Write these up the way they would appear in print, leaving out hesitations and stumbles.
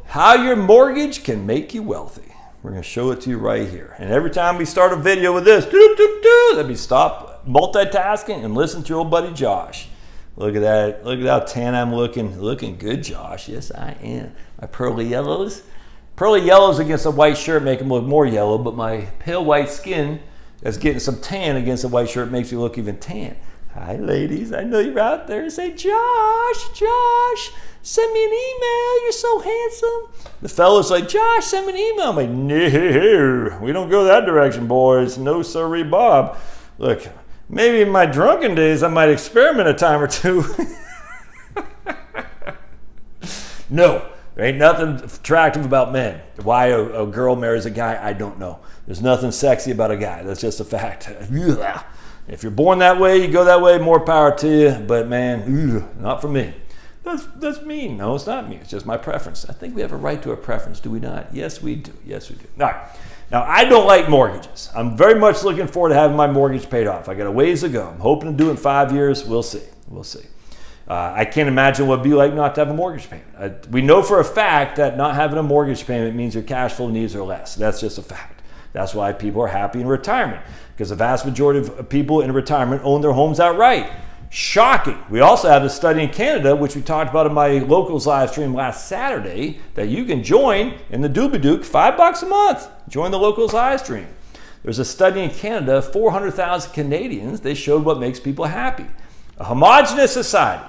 How your mortgage can make you wealthy. We're going to show it to you right here. And every time we start a video with this, let me stop multitasking and listen to your old buddy Josh. Look at that. Look at how tan I'm looking. Looking good, Josh. Yes, I am. My pearly yellows. Pearly yellows against a white shirt make them look more yellow, but my pale white skin that's getting some tan against a white shirt makes you look even tan. Hi, ladies. I know you're out there. Say, Josh, send me an email. You're so handsome. The fella's like, Josh, send me an email. I'm like, no, we don't go that direction, boys. No, sorry, Bob. Look, maybe in my drunken days, I might experiment a time or two. No, there ain't nothing attractive about men. Why a girl marries a guy, I don't know. There's nothing sexy about a guy. That's just a fact. If you're born that way, you go that way, more power to you. But man, not for me. That's mean. No, it's not me. It's just my preference. I think we have a right to a preference, do we not? Yes, we do. Yes, we do. All right. Now, I don't like mortgages. I'm very much looking forward to having my mortgage paid off. I got a ways to go. I'm hoping to do it in 5 years. We'll see. We'll see. I can't imagine what it'd be like not to have a mortgage payment. We know for a fact that not having a mortgage payment means your cash flow needs are less. That's just a fact. That's why people are happy in retirement, because the vast majority of people in retirement own their homes outright. Shocking. We also have a study in Canada, which we talked about in my locals live stream last Saturday, that you can join in the Doobadook, $5 a month. Join the locals live stream. There's a study in Canada, 400,000 Canadians. They showed what makes people happy. A homogenous society,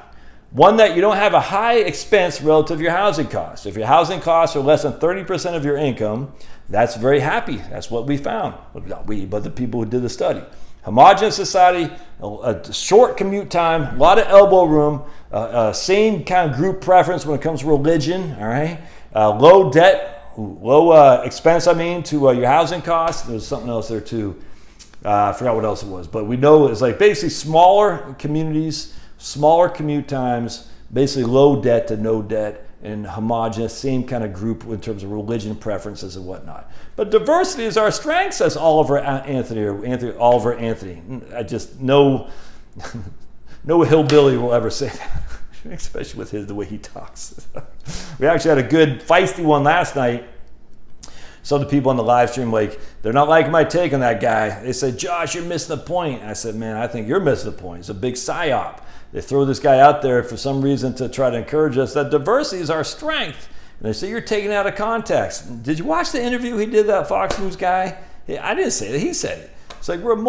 one that you don't have a high expense relative to your housing costs. If your housing costs are less than 30% of your income, that's very happy. That's what we found. Not we, but the people who did the study. Homogeneous society, a short commute time, a lot of elbow room, same kind of group preference when it comes to religion, all right? Low debt, low expense, to your housing costs. There's something else there too. I forgot what else it was. But we know it's like basically smaller communities, smaller commute times, basically low debt to no debt, and homogenous, same kind of group in terms of religion preferences and whatnot. But diversity is our strength, says Oliver Anthony. I just, no hillbilly will ever say that, especially with the way he talks. We actually had a good feisty one last night. Some of the people on the live stream, they're not liking my take on that guy. They said, Josh, you're missing the point. I said, man, I think you're missing the point. It's a big psyop. They throw this guy out there for some reason to try to encourage us that diversity is our strength. And they say, you're taking it out of context. Did you watch the interview he did, that Fox News guy? I didn't say it. He said it. It's like, we're a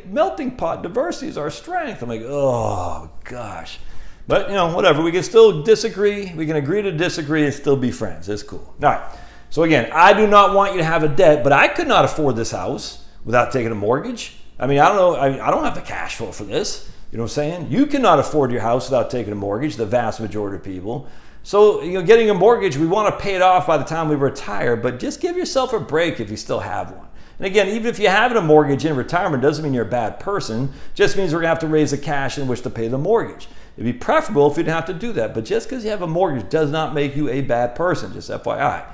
melting pot. Diversity is our strength. I'm like, oh, gosh. But, whatever. We can still disagree. We can agree to disagree and still be friends. It's cool. All right. So, again, I do not want you to have a debt, but I could not afford this house without taking a mortgage. I don't know. I don't have the cash flow for this. You know what I'm saying? You cannot afford your house without taking a mortgage, the vast majority of people. So, getting a mortgage, we want to pay it off by the time we retire, but just give yourself a break if you still have one. And again, even if you have a mortgage in retirement, doesn't mean you're a bad person. Just means we're going to have to raise the cash in which to pay the mortgage. It'd be preferable if you didn't have to do that. But just because you have a mortgage does not make you a bad person, just FYI.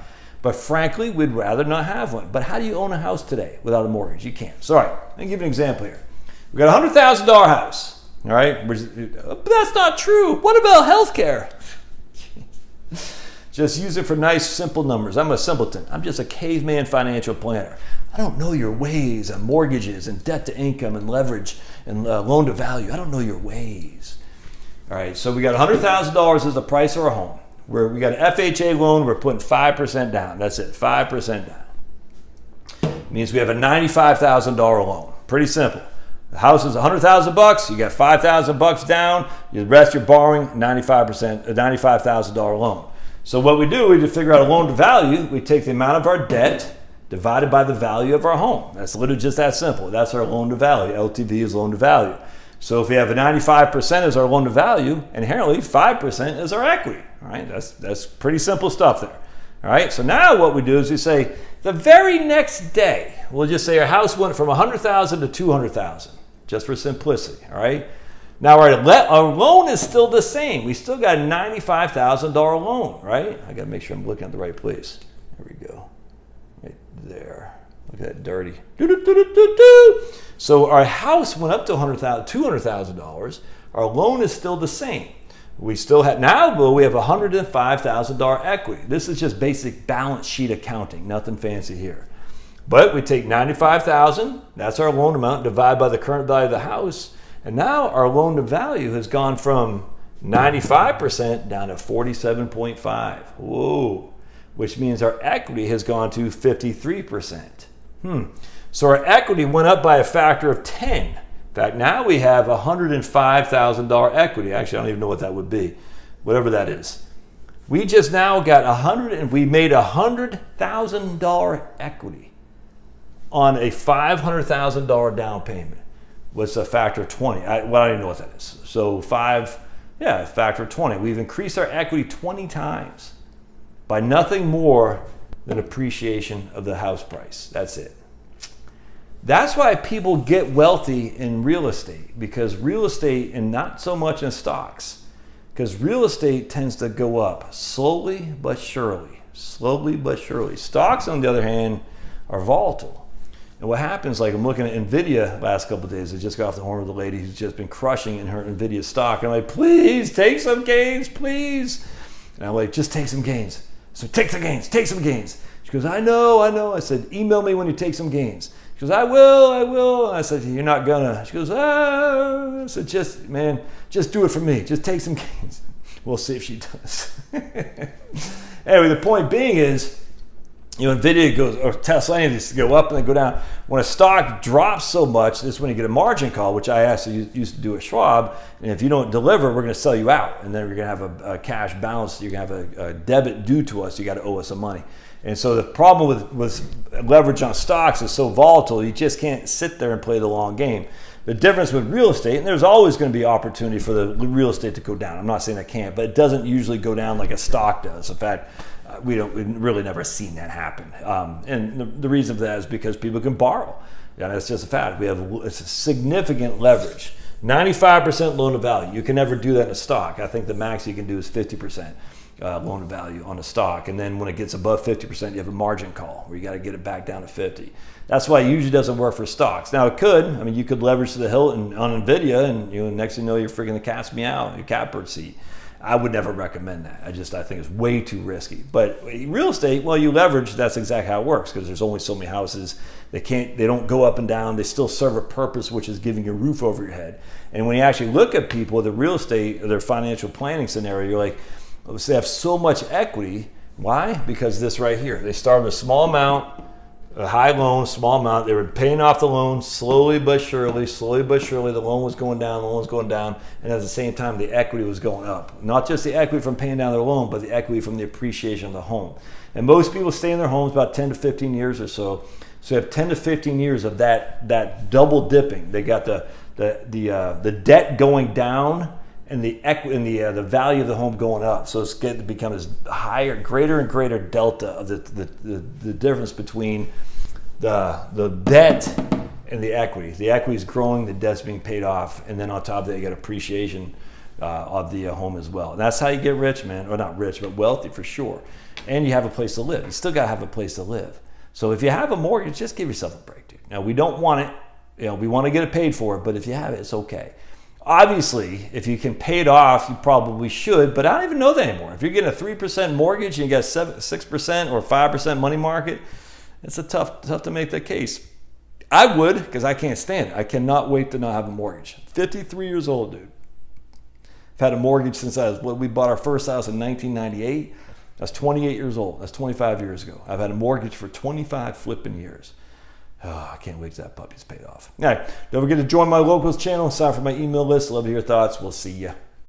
But frankly, we'd rather not have one. But how do you own a house today without a mortgage? You can't. So, all right, let me give you an example here. We've got a $100,000 house. All right, but that's not true. What about healthcare? Just use it for nice, simple numbers. I'm a simpleton. I'm just a caveman financial planner. I don't know your ways on mortgages and debt to income and leverage and loan to value. I don't know your ways. All right, so we got $100,000 as the price of our home. We got an FHA loan. We're putting 5% down. That's it, 5% down. Means we have a $95,000 loan. Pretty simple. The house is $100,000. You got $5,000 down. The rest you're borrowing $95,000 loan. So what we do, we just figure out a loan to value. We take the amount of our debt divided by the value of our home. That's literally just that simple. That's our loan to value. LTV is loan to value. So if we have a 95% as our loan to value, inherently 5% is our equity. All right, that's pretty simple stuff there. All right, so now what we do is we say the very next day, we'll just say our house went from $100,000 to $200,000, just for simplicity. All right. Now our loan is still the same. We still got a $95,000 loan, right? I got to make sure I'm looking at the right place. There we go, right there. Look at that dirty. So our house went up to $200,000. Our loan is still the same. We still have now, but we have $105,000 equity. This is just basic balance sheet accounting, nothing fancy here. But we take $95,000, that's our loan amount, divide by the current value of the house, and now our loan to value has gone from 95% down to 47.5. Whoa, which means our equity has gone to 53%. So our equity went up by a factor of 10. In fact, now we have $105,000 equity. Actually, I don't even know what that would be, whatever that is. We just now got we made $100,000 equity on a $500,000 down payment. What's a factor of 20? I don't even know what that is. So a factor of 20. We've increased our equity 20 times by nothing more than appreciation of the house price. That's it. That's why people get wealthy in real estate, because real estate, and not so much in stocks, because real estate tends to go up slowly but surely. Slowly but surely. Stocks, on the other hand, are volatile. And what happens, like I'm looking at NVIDIA last couple of days, I just got off the horn with a lady who's just been crushing in her NVIDIA stock. And I'm like, please take some gains, please. And I'm like, just take some gains. So take some gains, take some gains. She goes, I know. I said, email me when you take some gains. She goes, I will. I said, you're not gonna. She goes, ah. I said, just do it for me. Just take some gains. We'll see if she does. Anyway, the point being is, NVIDIA goes, or Tesla, any of these go up and they go down. When a stock drops so much, this is when you get a margin call, which I actually used to do at Schwab. And if you don't deliver, we're going to sell you out. And then you're going to have a cash balance. You're going to have a debit due to us. You got to owe us some money. And so the problem with leverage on stocks is so volatile, you just can't sit there and play the long game. The difference with real estate, and there's always going to be opportunity for the real estate to go down. I'm not saying it can't, but it doesn't usually go down like a stock does. In fact, we've really never seen that happen. And the reason for that is because people can borrow. Yeah, that's just a fact. We have a significant leverage. 95% loan to value. You can never do that in a stock. I think the max you can do is 50%. Loan to value on a stock, and then when it gets above 50%, you have a margin call where you got to get it back down to 50. That's why it usually doesn't work for stocks. Now it could. I mean, you could leverage to the hilt on NVIDIA, and next thing you know, you're freaking the cat's meow, your catbird seat. I would never recommend that. I think it's way too risky. But real estate, well, you leverage. That's exactly how it works, because there's only so many houses. They don't go up and down. They still serve a purpose, which is giving you a roof over your head. And when you actually look at people, the real estate or their financial planning scenario, you're like, they have so much equity. Why? Because this right here. They started with a small amount, a high loan, small amount. They were paying off the loan slowly but surely. The loan was going down, and at the same time, the equity was going up. Not just the equity from paying down their loan, but the equity from the appreciation of the home. And most people stay in their homes about 10 to 15 years or so. So you have 10 to 15 years of that double dipping. They got the debt going down, and the equity and the value of the home going up. So it's getting to become this greater and greater delta of the difference between the debt and the equity. The equity is growing, the debt's being paid off, and then on top of that, you get appreciation of the home as well. And that's how you get rich, man. Or not rich, but wealthy for sure. And you have a place to live. You still gotta have a place to live. So if you have a mortgage, just give yourself a break, dude. Now, we don't want it. We want to get it paid for, but if you have it, it's okay. Obviously, if you can pay it off, you probably should, but I don't even know that anymore. If you're getting a 3% mortgage and you got 6% or 5% money market, it's tough to make that case. I would, because I can't stand it. I cannot wait to not have a mortgage. 53 years old, dude. I've had a mortgage since we bought our first house in 1998. I was 28 years old. That's 25 years ago. I've had a mortgage for 25 flipping years. Oh, I can't wait till that puppy's paid off. All right, don't forget to join my locals channel and sign up for my email list. Love to hear your thoughts. We'll see you.